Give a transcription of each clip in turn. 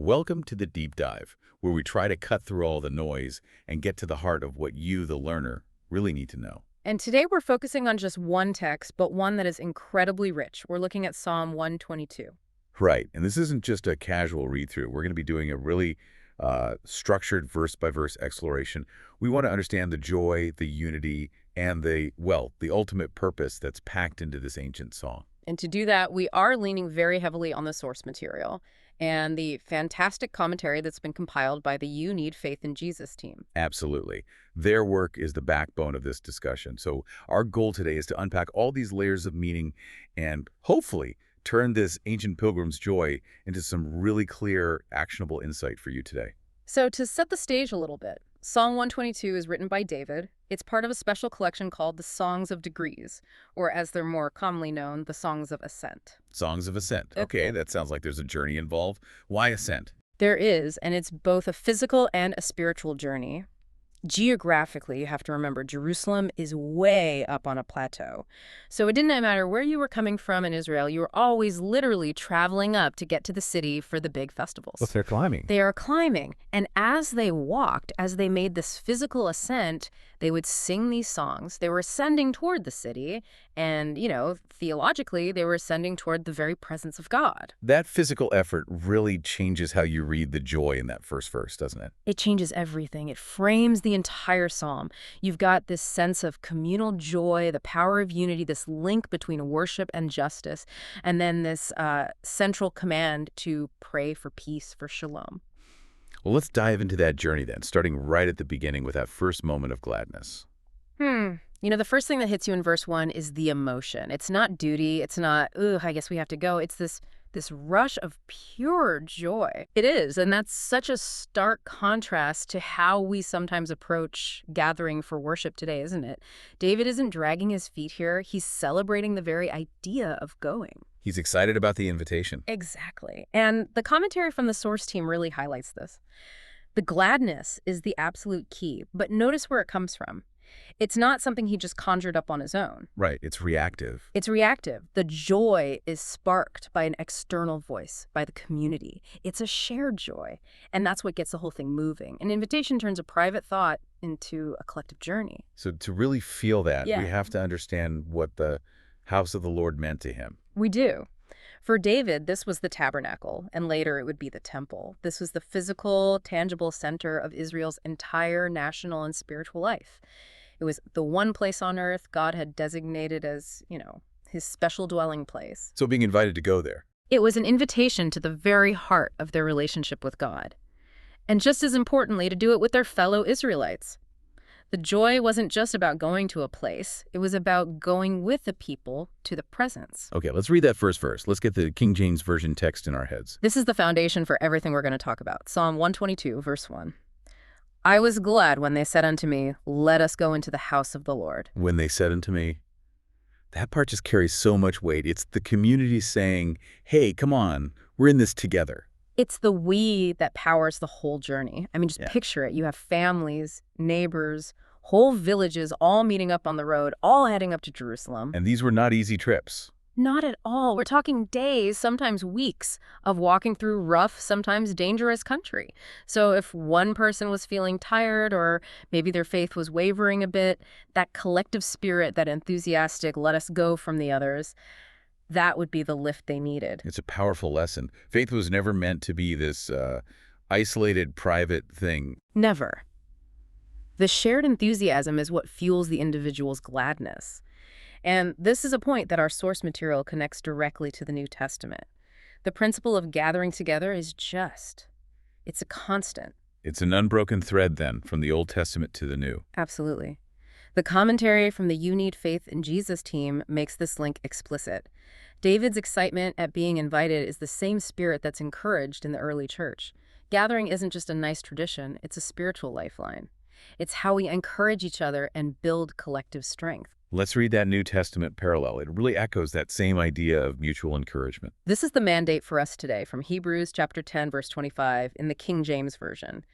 Welcome to the Deep Dive, where we try to cut through all the noise and get to the heart of what you, the learner, really need to know. And today we're focusing on just one text, but one that is incredibly rich. We're looking at Psalm 122. Right, and this isn't just a casual read-through. We're going to be doing a really structured verse-by-verse exploration. We want to understand the joy, the unity, and the ultimate purpose that's packed into this ancient song. And to do that, we are leaning very heavily on the source material and the fantastic commentary that's been compiled by the You Need Faith in Jesus team. Absolutely. Their work is the backbone of this discussion. So our goal today is to unpack all these layers of meaning and hopefully turn this ancient pilgrim's joy into some really clear, actionable insight for you today. So to set the stage a little bit, Psalm 122 is written by David. It's part of a special collection called the Songs of Degrees, or as they're more commonly known, the Songs of Ascent. Songs of Ascent. Okay, that sounds like there's a journey involved. Why ascent? There is, and it's both a physical and a spiritual journey. Geographically, you have to remember, Jerusalem is way up on a plateau. So it didn't matter where you were coming from in Israel, you were always literally traveling up to get to the city for the big festivals. Well, they're climbing. They are climbing. And as they walked, as they made this physical ascent, they would sing these songs. They were ascending toward the city. And, theologically, they were ascending toward the very presence of God. That physical effort really changes how you read the joy in that first verse, doesn't it? It changes everything. It frames the entire psalm. You've got this sense of communal joy, the power of unity, this link between worship and justice, and then this central command to pray for peace, for shalom. Well, let's dive into that journey then, starting right at the beginning with that first moment of gladness. The first thing that hits you in verse 1 is the emotion. It's not duty. It's not, ooh, I guess we have to go. It's this rush of pure joy. It is, and that's such a stark contrast to how we sometimes approach gathering for worship today, isn't it? David isn't dragging his feet here. He's celebrating the very idea of going. He's excited about the invitation. Exactly. And the commentary from the source team really highlights this. The gladness is the absolute key, but notice where it comes from. It's not something he just conjured up on his own. Right, it's reactive. It's reactive. The joy is sparked by an external voice, by the community. It's a shared joy, and that's what gets the whole thing moving. An invitation turns a private thought into a collective journey. So to really feel that, Yeah. we have to understand what the house of the Lord meant to him. We do. For David, this was the tabernacle, and later it would be the temple. This was the physical, tangible center of Israel's entire national and spiritual life. It was the one place on earth God had designated as, his special dwelling place. So being invited to go there. It was an invitation to the very heart of their relationship with God. And just as importantly, to do it with their fellow Israelites. The joy wasn't just about going to a place. It was about going with the people to the presence. Okay, let's read that first verse. Let's get the King James Version text in our heads. This is the foundation for everything we're going to talk about. Psalm 122, verse 1. I was glad when they said unto me, let us go into the house of the Lord. When they said unto me, that part just carries so much weight. It's the community saying, hey, come on, we're in this together. It's the we that powers the whole journey. I mean, just Yeah. picture it. You have families, neighbors, whole villages all meeting up on the road, all heading up to Jerusalem. And these were not easy trips. Not at all. We're talking days, sometimes weeks, of walking through rough, sometimes dangerous country. So if one person was feeling tired or maybe their faith was wavering a bit, that collective spirit, that enthusiastic let us go from the others, that would be the lift they needed. It's a powerful lesson. Faith was never meant to be this isolated, private thing. Never. The shared enthusiasm is what fuels the individual's gladness. And this is a point that our source material connects directly to the New Testament. The principle of gathering together is just. It's a constant. It's an unbroken thread, then, from the Old Testament to the New. Absolutely. The commentary from the You Need Faith in Jesus team makes this link explicit. David's excitement at being invited is the same spirit that's encouraged in the early church. Gathering isn't just a nice tradition, it's a spiritual lifeline. It's how we encourage each other and build collective strength. Let's read that New Testament parallel. It really echoes that same idea of mutual encouragement. This is the mandate for us today from Hebrews chapter 10, verse 25 in the King James Version.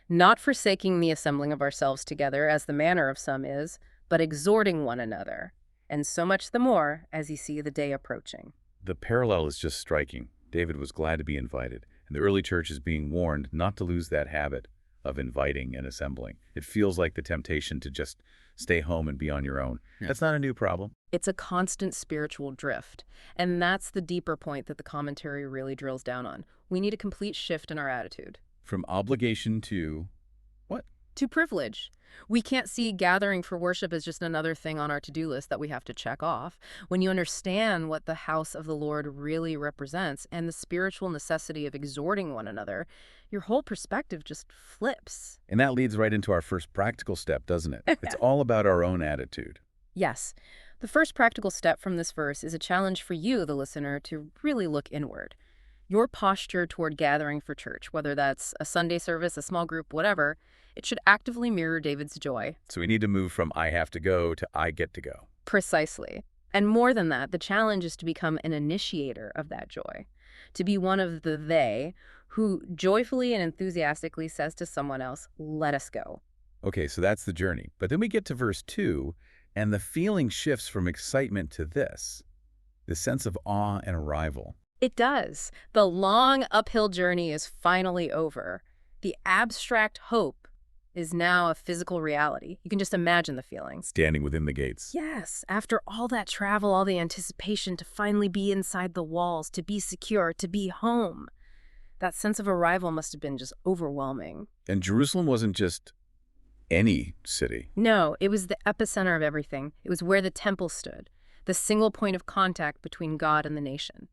Not forsaking the assembling of ourselves together as the manner of some is, but exhorting one another, and so much the more as ye see the day approaching. The parallel is just striking. David was glad to be invited, And the early church is being warned not to lose that habit of inviting and assembling. It feels like the temptation to just stay home and be on your own. Yeah. That's not a new problem. It's a constant spiritual drift. And that's the deeper point that the commentary really drills down on. We need a complete shift in our attitude. From obligation to what? To privilege. We can't see gathering for worship as just another thing on our to-do list that we have to check off. When you understand what the house of the Lord really represents and the spiritual necessity of exhorting one another, your whole perspective just flips. And that leads right into our first practical step, doesn't it? It's all about our own attitude. Yes. The first practical step from this verse is a challenge for you, the listener, to really look inward. Your posture toward gathering for church, whether that's a Sunday service, a small group, whatever, it should actively mirror David's joy. So we need to move from I have to go to I get to go. Precisely. And more than that, the challenge is to become an initiator of that joy, to be one of the they who joyfully and enthusiastically says to someone else, let us go. Okay, so that's the journey. But then we get to verse 2, and the feeling shifts from excitement to this sense of awe and arrival. It does. The long uphill journey is finally over. The abstract hope is now a physical reality. You can just imagine the feeling. Standing within the gates. Yes. After all that travel, all the anticipation to finally be inside the walls, to be secure, to be home. That sense of arrival must have been just overwhelming. And Jerusalem wasn't just any city. No, it was the epicenter of everything. It was where the temple stood, the single point of contact between God and the nation.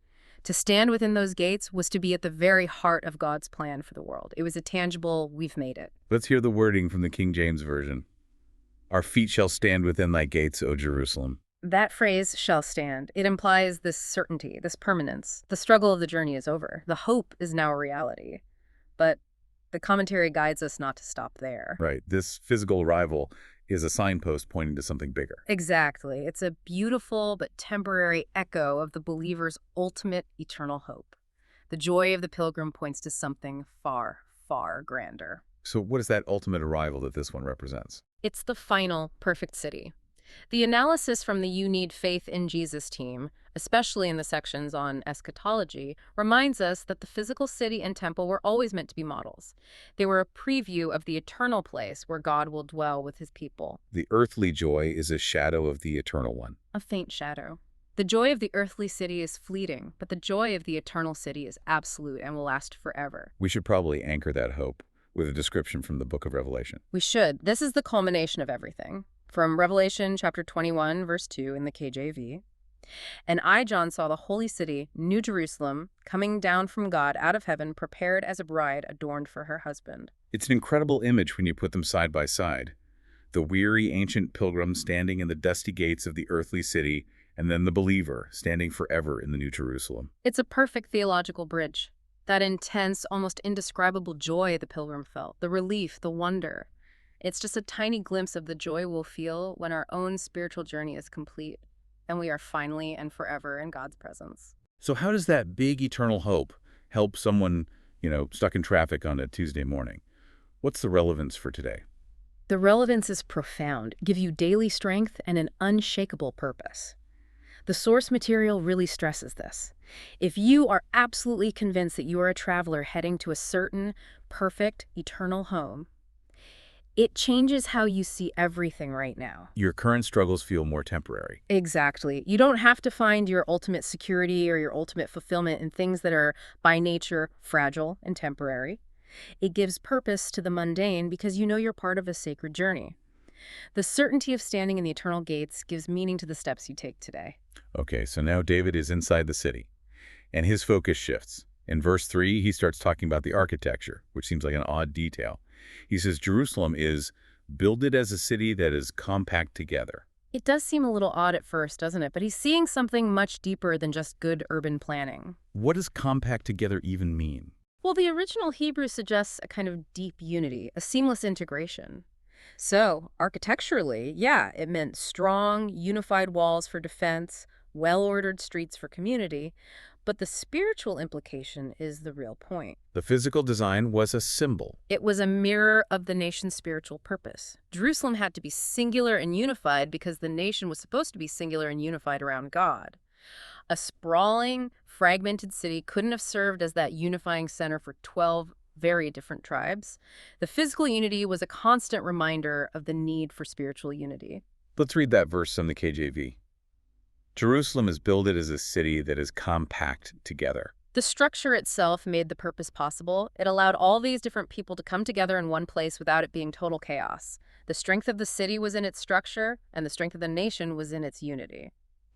To stand within those gates was to be at the very heart of God's plan for the world. It was a tangible, we've made it. Let's hear the wording from the King James Version. Our feet shall stand within thy gates, O Jerusalem. That phrase, shall stand, it implies this certainty, this permanence. The struggle of the journey is over. The hope is now a reality. But the commentary guides us not to stop there. Right. This physical arrival is a signpost pointing to something bigger. Exactly. It's a beautiful but temporary echo of the believer's ultimate eternal hope. The joy of the pilgrim points to something far, far grander. So what is that ultimate arrival that this one represents? It's the final, perfect city. The analysis from the You Need Faith in Jesus team, especially in the sections on eschatology, reminds us that the physical city and temple were always meant to be models. They were a preview of the eternal place where God will dwell with his people. The earthly joy is a shadow of the eternal one. A faint shadow. The joy of the earthly city is fleeting, but the joy of the eternal city is absolute and will last forever. We should probably anchor that hope with a description from the book of Revelation. We should. This is the culmination of everything. From Revelation chapter 21, verse 2 in the KJV. And I, John, saw the holy city, New Jerusalem, coming down from God out of heaven, prepared as a bride adorned for her husband. It's an incredible image when you put them side by side. The weary ancient pilgrim standing in the dusty gates of the earthly city, and then the believer standing forever in the New Jerusalem. It's a perfect theological bridge. That intense, almost indescribable joy the pilgrim felt, the relief, the wonder. It's just a tiny glimpse of the joy we'll feel when our own spiritual journey is complete and we are finally and forever in God's presence. So how does that big eternal hope help someone, stuck in traffic on a Tuesday morning? What's the relevance for today? The relevance is profound, give you daily strength and an unshakable purpose. The source material really stresses this. If you are absolutely convinced that you are a traveler heading to a certain, perfect, eternal home, it changes how you see everything right now. Your current struggles feel more temporary. Exactly. You don't have to find your ultimate security or your ultimate fulfillment in things that are, by nature, fragile and temporary. It gives purpose to the mundane because you know you're part of a sacred journey. The certainty of standing in the eternal gates gives meaning to the steps you take today. Okay, so now David is inside the city, and his focus shifts. In verse 3, he starts talking about the architecture, which seems like an odd detail. He says Jerusalem is builded as a city that is compact together. It does seem a little odd at first, doesn't it? But he's seeing something much deeper than just good urban planning. What does compact together even mean? Well, the original Hebrew suggests a kind of deep unity, a seamless integration. So, architecturally, yeah, it meant strong, unified walls for defense, well-ordered streets for community, but the spiritual implication is the real point. The physical design was a symbol. It was a mirror of the nation's spiritual purpose. Jerusalem had to be singular and unified because the nation was supposed to be singular and unified around God. A sprawling, fragmented city couldn't have served as that unifying center for 12 very different tribes. The physical unity was a constant reminder of the need for spiritual unity. Let's read that verse from the KJV. Jerusalem is builded as a city that is compact together. The structure itself made the purpose possible. It allowed all these different people to come together in one place without it being total chaos. The strength of the city was in its structure, and the strength of the nation was in its unity.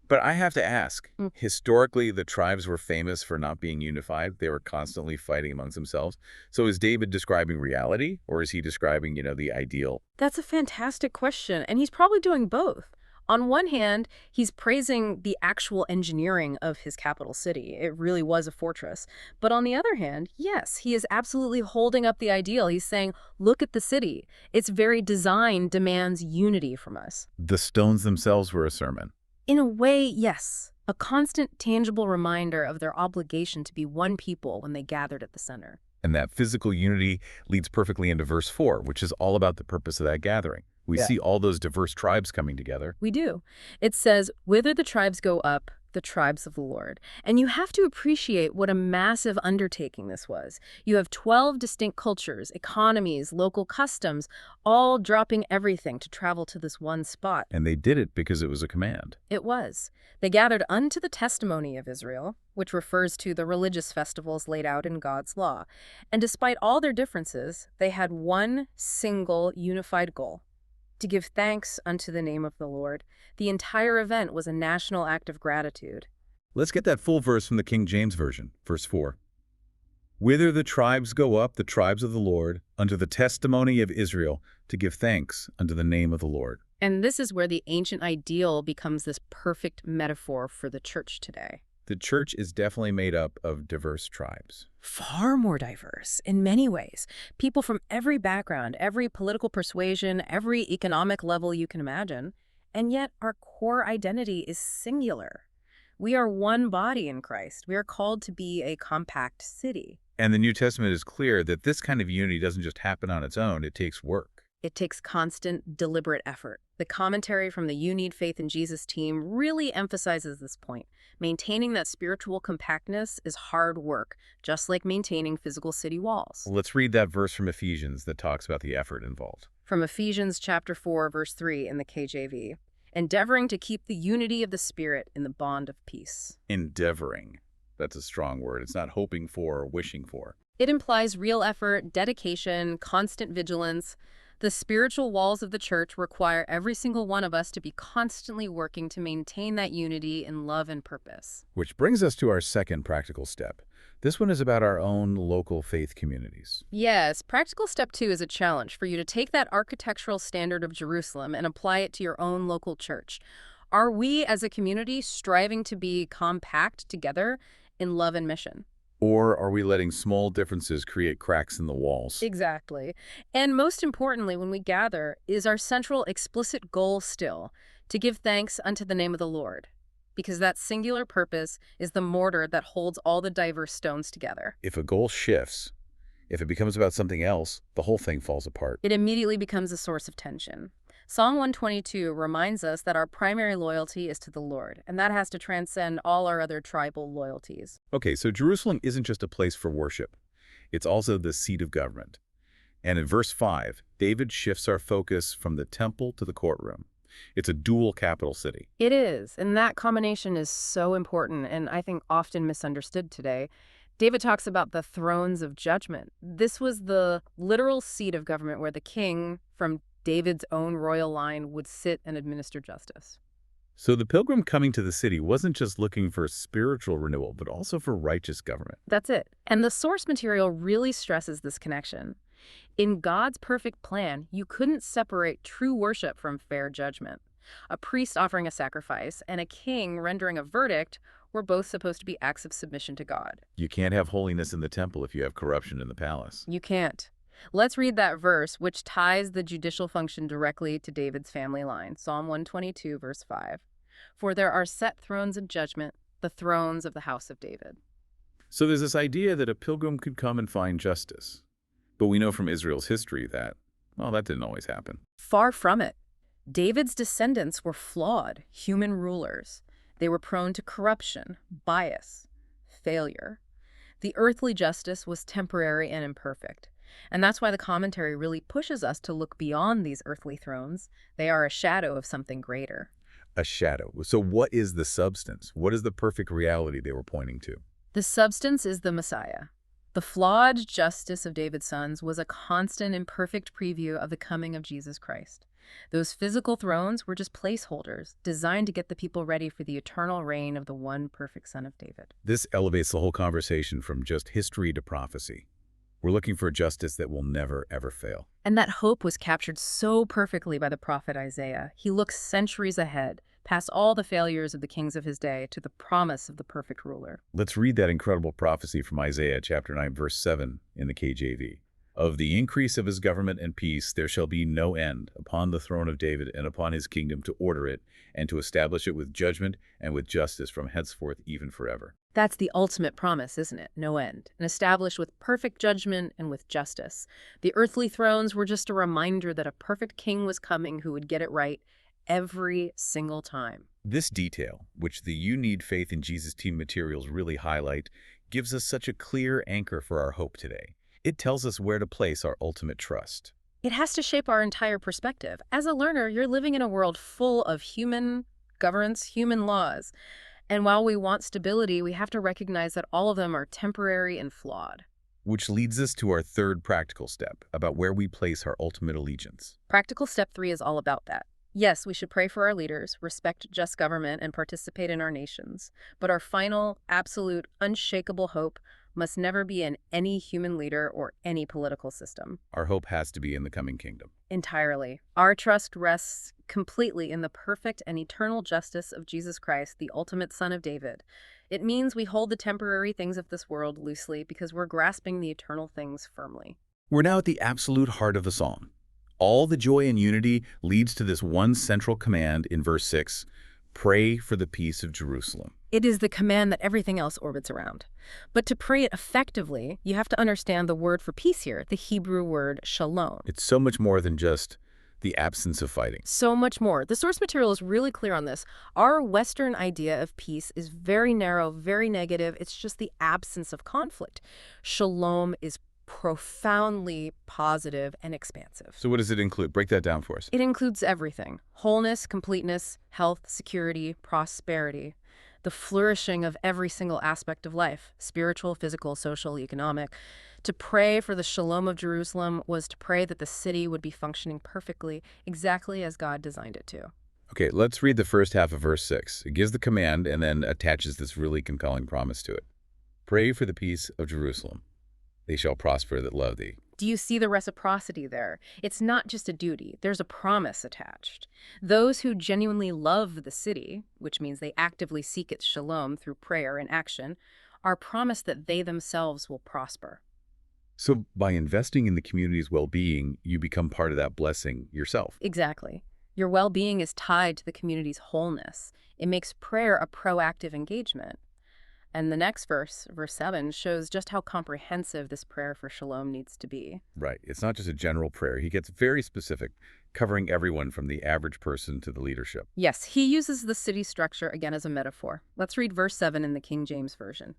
But I have to ask, Mm. historically, the tribes were famous for not being unified. They were constantly fighting amongst themselves. So is David describing reality, or is he describing, the ideal? That's a fantastic question, and he's probably doing both. On one hand, he's praising the actual engineering of his capital city. It really was a fortress. But on the other hand, yes, he is absolutely holding up the ideal. He's saying, look at the city. Its very design demands unity from us. The stones themselves were a sermon. In a way, yes. A constant, tangible reminder of their obligation to be one people when they gathered at the center. And that physical unity leads perfectly into verse 4, which is all about the purpose of that gathering. We see all those diverse tribes coming together. We do. It says, whither the tribes go up, the tribes of the Lord. And you have to appreciate what a massive undertaking this was. You have 12 distinct cultures, economies, local customs, all dropping everything to travel to this one spot. And they did it because it was a command. It was. They gathered unto the testimony of Israel, which refers to the religious festivals laid out in God's law. And despite all their differences, they had one single unified goal: to give thanks unto the name of the Lord. The entire event was a national act of gratitude. Let's get that full verse from the King James Version, verse 4. Whither the tribes go up, the tribes of the Lord, unto the testimony of Israel, to give thanks unto the name of the Lord. And this is where the ancient ideal becomes this perfect metaphor for the church today. The church is definitely made up of diverse tribes. Far more diverse in many ways. People from every background, every political persuasion, every economic level you can imagine. And yet our core identity is singular. We are one body in Christ. We are called to be a compact city. And the New Testament is clear that this kind of unity doesn't just happen on its own, it takes work. It takes constant, deliberate effort. The commentary from the You Need Faith in Jesus team really emphasizes this point. Maintaining that spiritual compactness is hard work, just like maintaining physical city walls. Let's read that verse from Ephesians that talks about the effort involved. From Ephesians chapter 4, verse 3 in the KJV. Endeavoring to keep the unity of the Spirit in the bond of peace. Endeavoring. That's a strong word. It's not hoping for or wishing for. It implies real effort, dedication, constant vigilance. The spiritual walls of the church require every single one of us to be constantly working to maintain that unity in love and purpose. Which brings us to our second practical step. This one is about our own local faith communities. Yes, practical step 2 is a challenge for you to take that architectural standard of Jerusalem and apply it to your own local church. Are we as a community striving to be compact together in love and mission? Or are we letting small differences create cracks in the walls? Exactly. And most importantly, when we gather, is our central explicit goal still to give thanks unto the name of the Lord? Because that singular purpose is the mortar that holds all the diverse stones together. If a goal shifts, if it becomes about something else, the whole thing falls apart. It immediately becomes a source of tension. Psalm 122 reminds us that our primary loyalty is to the Lord, and that has to transcend all our other tribal loyalties. Okay, so Jerusalem isn't just a place for worship. It's also the seat of government. And in verse 5, David shifts our focus from the temple to the courtroom. It's a dual capital city. It is, and that combination is so important and I think often misunderstood today. David talks about the thrones of judgment. This was the literal seat of government where the king, from David's own royal line, would sit and administer justice. So the pilgrim coming to the city wasn't just looking for spiritual renewal, but also for righteous government. That's it. And the source material really stresses this connection. In God's perfect plan, you couldn't separate true worship from fair judgment. A priest offering a sacrifice and a king rendering a verdict were both supposed to be acts of submission to God. You can't have holiness in the temple if you have corruption in the palace. You can't. Let's read that verse, which ties the judicial function directly to David's family line. Psalm 122, verse 5. For there are set thrones of judgment, the thrones of the house of David. So there's this idea that a pilgrim could come and find justice. But we know from Israel's history that, well, that didn't always happen. Far from it. David's descendants were flawed, human rulers. They were prone to corruption, bias, failure. The earthly justice was temporary and imperfect. And that's why the commentary really pushes us to look beyond these earthly thrones. They are a shadow of something greater. A shadow. So what is the substance? What is the perfect reality they were pointing to? The substance is the Messiah. The flawed justice of David's sons was a constant and perfect preview of the coming of Jesus Christ. Those physical thrones were just placeholders, designed to get the people ready for the eternal reign of the one perfect Son of David. This elevates the whole conversation from just history to prophecy. We're looking for a justice that will never, ever fail. And that hope was captured so perfectly by the prophet Isaiah. He looks centuries ahead, past all the failures of the kings of his day, to the promise of the perfect ruler. Let's read that incredible prophecy from Isaiah chapter 9, verse 7 in the KJV. Of the increase of his government and peace there shall be no end upon the throne of David and upon his kingdom, to order it and to establish it with judgment and with justice from henceforth even forever. That's the ultimate promise, isn't it? No end. And established with perfect judgment and with justice. The earthly thrones were just a reminder that a perfect king was coming who would get it right every single time. This detail, which the You Need Faith in Jesus team materials really highlight, gives us such a clear anchor for our hope today. It tells us where to place our ultimate trust. It has to shape our entire perspective. As a learner, you're living in a world full of human governance, human laws. And while we want stability, we have to recognize that all of them are temporary and flawed. Which leads us to our third practical step, about where we place our ultimate allegiance. Practical step 3 is all about that. Yes, we should pray for our leaders, respect just government, and participate in our nations. But our final, absolute, unshakable hope must never be in any human leader or any political system. Our hope has to be in the coming kingdom. Entirely. Our trust rests completely in the perfect and eternal justice of Jesus Christ, the ultimate Son of David. It means we hold the temporary things of this world loosely because we're grasping the eternal things firmly. We're now at the absolute heart of the psalm. All the joy and unity leads to this one central command in verse 6, pray for the peace of Jerusalem. It is the command that everything else orbits around. But to pray it effectively, you have to understand the word for peace here, the Hebrew word shalom. It's so much more than just the absence of fighting. So much more. The source material is really clear on this. Our Western idea of peace is very narrow, very negative. It's just the absence of conflict. Shalom is profoundly positive and expansive. So what does it include? Break that down for us. It includes everything: wholeness, completeness, health, security, prosperity, the flourishing of every single aspect of life: spiritual, physical, social, economic. To pray for the shalom of Jerusalem was to pray that the city would be functioning perfectly, exactly as God designed it to. Okay, let's read the first half of verse 6. It gives the command and then attaches this really compelling promise to it. Pray for the peace of Jerusalem. They shall prosper that love thee. Do you see the reciprocity there? It's not just a duty. There's a promise attached. Those who genuinely love the city, which means they actively seek its shalom through prayer and action, are promised that they themselves will prosper. So by investing in the community's well-being, you become part of that blessing yourself. Exactly. Your well-being is tied to the community's wholeness. It makes prayer a proactive engagement. And the next verse, verse 7, shows just how comprehensive this prayer for shalom needs to be. Right. It's not just a general prayer. He gets very specific, covering everyone from the average person to the leadership. Yes, he uses the city structure again as a metaphor. Let's read verse 7 in the King James Version.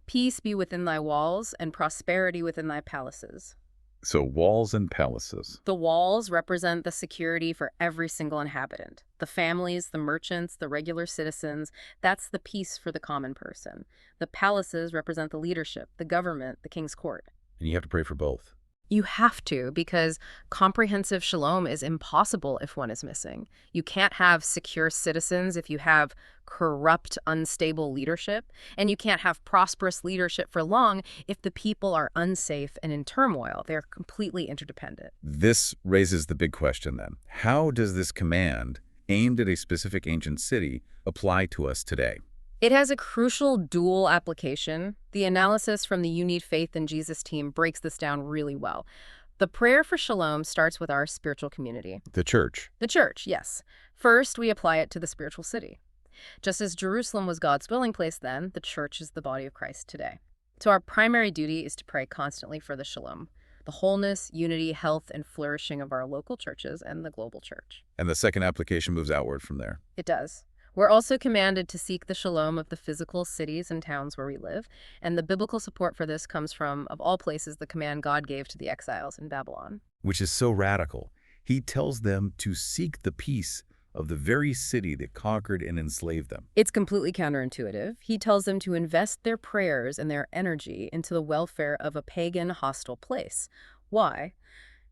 Peace be within thy walls and prosperity within thy palaces. So walls and palaces. The walls represent the security for every single inhabitant. The families, the merchants, the regular citizens, that's the peace for the common person. The palaces represent the leadership, the government, the king's court. And you have to pray for both. You have to, because comprehensive shalom is impossible if one is missing. You can't have secure citizens if you have corrupt, unstable leadership, and you can't have prosperous leadership for long if the people are unsafe and in turmoil. They're completely interdependent. This raises the big question then. How does this command, aimed at a specific ancient city, apply to us today? It has a crucial dual application. The analysis from the You Need Faith in Jesus team breaks this down really well. The prayer for shalom starts with our spiritual community. The church. The church, yes. First, we apply it to the spiritual city. Just as Jerusalem was God's dwelling place then, the church is the body of Christ today. So our primary duty is to pray constantly for the shalom, the wholeness, unity, health, and flourishing of our local churches and the global church. And the second application moves outward from there. It does. We're also commanded to seek the shalom of the physical cities and towns where we live, and the biblical support for this comes from, of all places, the command God gave to the exiles in Babylon. Which is so radical. He tells them to seek the peace of the very city that conquered and enslaved them. It's completely counterintuitive. He tells them to invest their prayers and their energy into the welfare of a pagan, hostile place. Why?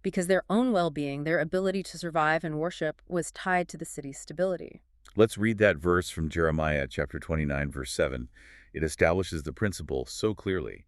Because their own well-being, their ability to survive and worship, was tied to the city's stability. Let's read that verse from Jeremiah chapter 29, verse 7. It establishes the principle so clearly.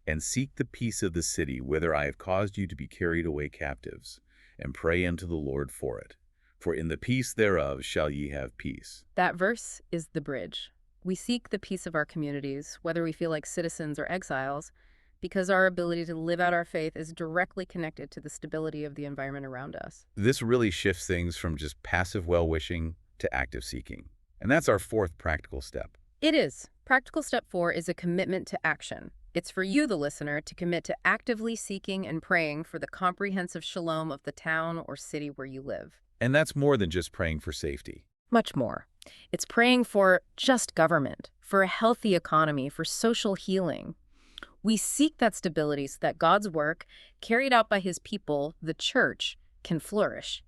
And seek the peace of the city, whither I have caused you to be carried away captives, and pray unto the Lord for it. For in the peace thereof shall ye have peace. That verse is the bridge. We seek the peace of our communities, whether we feel like citizens or exiles, because our ability to live out our faith is directly connected to the stability of the environment around us. This really shifts things from just passive well-wishing to active seeking. And that's our fourth practical step. It is. Practical step 4 is a commitment to action. It's for you, the listener, to commit to actively seeking and praying for the comprehensive shalom of the town or city where you live. And that's more than just praying for safety. Much more. It's praying for just government, for a healthy economy, for social healing. We seek that stability so that God's work, carried out by his people, the church, can flourish.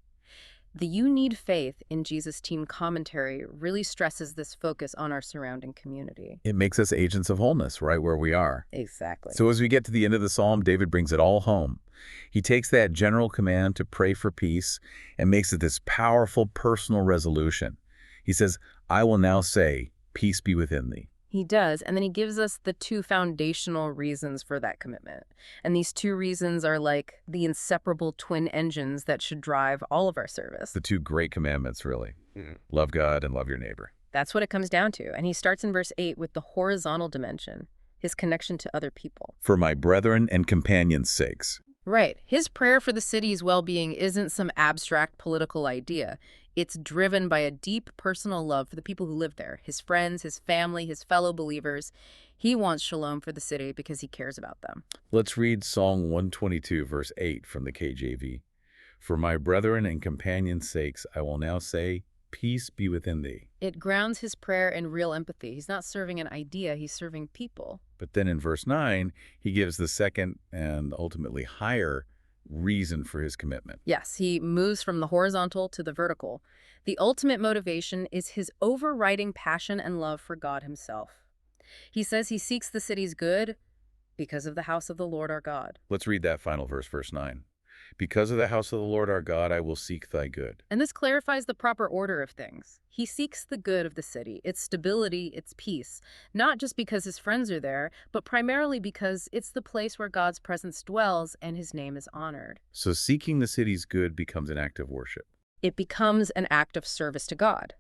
The You Need Faith in Jesus Team commentary really stresses this focus on our surrounding community. It makes us agents of wholeness right where we are. Exactly. So as we get to the end of the psalm, David brings it all home. He takes that general command to pray for peace and makes it this powerful personal resolution. He says, I will now say, peace be within thee. He does, and then he gives us the 2 foundational reasons for that commitment. And these 2 reasons are like the inseparable twin engines that should drive all of our service. The 2 great commandments, really. Love God and love your neighbor. That's what it comes down to. And he starts in verse 8 with the horizontal dimension, his connection to other people. For my brethren and companions' sakes. Right. His prayer for the city's well-being isn't some abstract political idea. It's driven by a deep personal love for the people who live there, his friends, his family, his fellow believers. He wants shalom for the city because he cares about them. Let's read Psalm 122, verse 8 from the KJV. For my brethren and companions' sakes, I will now say, peace be within thee. It grounds his prayer in real empathy. He's not serving an idea, he's serving people. But then in verse 9, he gives the second and ultimately higher reason for his commitment. Yes, he moves from the horizontal to the vertical. The ultimate motivation is his overriding passion and love for God himself. He says he seeks the city's good because of the house of the Lord our God. Let's read that final verse, verse 9. Because of the house of the Lord our God, I will seek thy good. And this clarifies the proper order of things. He seeks the good of the city, its stability, its peace, not just because his friends are there, but primarily because it's the place where God's presence dwells and his name is honored. So seeking the city's good becomes an act of worship. It becomes an act of service to God.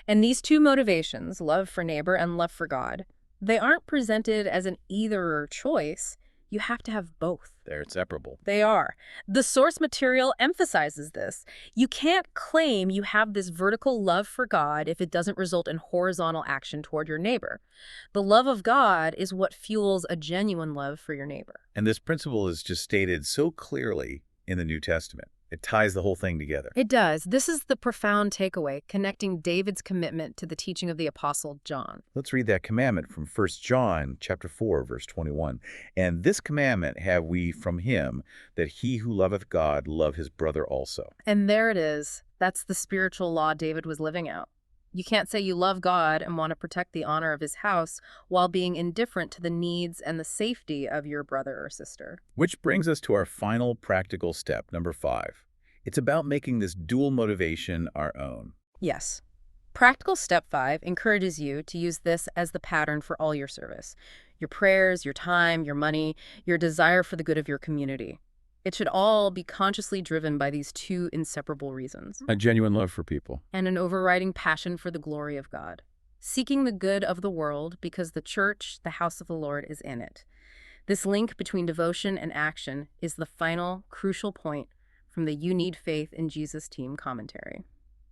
And these 2 motivations, love for neighbor and love for God, they aren't presented as an either-or choice. You have to have both. They're inseparable. They are. The source material emphasizes this. You can't claim you have this vertical love for God if it doesn't result in horizontal action toward your neighbor. The love of God is what fuels a genuine love for your neighbor. And this principle is just stated so clearly in the New Testament. It ties the whole thing together. It does. This is the profound takeaway, connecting David's commitment to the teaching of the Apostle John. Let's read that commandment from 1 John chapter 4, verse 21. And this commandment have we from him, that he who loveth God love his brother also. And there it is. That's the spiritual law David was living out. You can't say you love God and want to protect the honor of his house while being indifferent to the needs and the safety of your brother or sister. Which brings us to our final practical step, number 5. It's about making this dual motivation our own. Yes. Practical step 5 encourages you to use this as the pattern for all your service. Your prayers, your time, your money, your desire for the good of your community. It should all be consciously driven by these 2 inseparable reasons. A genuine love for people. And an overriding passion for the glory of God. Seeking the good of the world because the church, the house of the Lord, is in it. This link between devotion and action is the final, crucial point from the You Need Faith in Jesus Team commentary.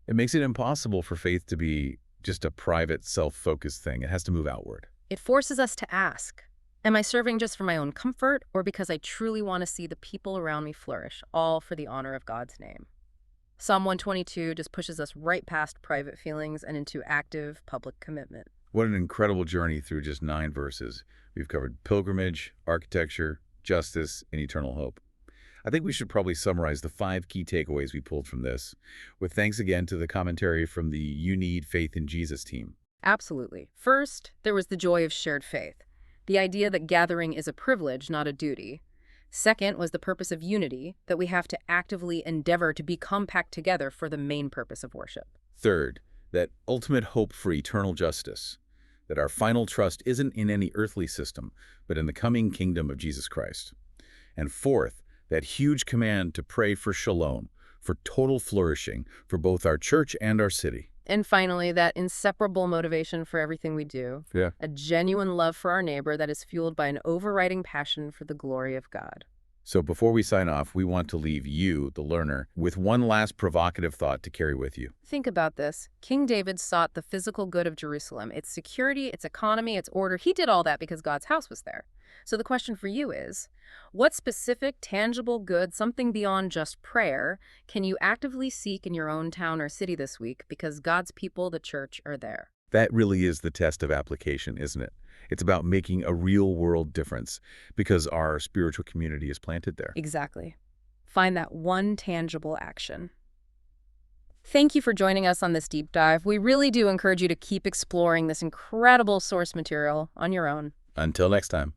It makes it impossible for faith to be just a private, self-focused thing. It has to move outward. It forces us to ask, am I serving just for my own comfort or because I truly want to see the people around me flourish, all for the honor of God's name? Psalm 122 just pushes us right past private feelings and into active public commitment. What an incredible journey through just 9 verses. We've covered pilgrimage, architecture, justice, and eternal hope. I think we should probably summarize the 5 key takeaways we pulled from this, with thanks again to the commentary from the You Need Faith in Jesus team. Absolutely. First, there was the joy of shared faith, the idea that gathering is a privilege, not a duty. Second was the purpose of unity, that we have to actively endeavor to be compact together for the main purpose of worship. Third, that ultimate hope for eternal justice, that our final trust isn't in any earthly system, but in the coming kingdom of Jesus Christ. And fourth, that huge command to pray for shalom, for total flourishing, for both our church and our city. And finally, that inseparable motivation for everything we do, a genuine love for our neighbor that is fueled by an overriding passion for the glory of God. So before we sign off, we want to leave you, the learner, with one last provocative thought to carry with you. Think about this. King David sought the physical good of Jerusalem, its security, its economy, its order. He did all that because God's house was there. So the question for you is, what specific, tangible good, something beyond just prayer, can you actively seek in your own town or city this week because God's people, the church, are there? That really is the test of application, isn't it? It's about making a real-world difference because our spiritual community is planted there. Exactly. Find that one tangible action. Thank you for joining us on this deep dive. We really do encourage you to keep exploring this incredible source material on your own. Until next time.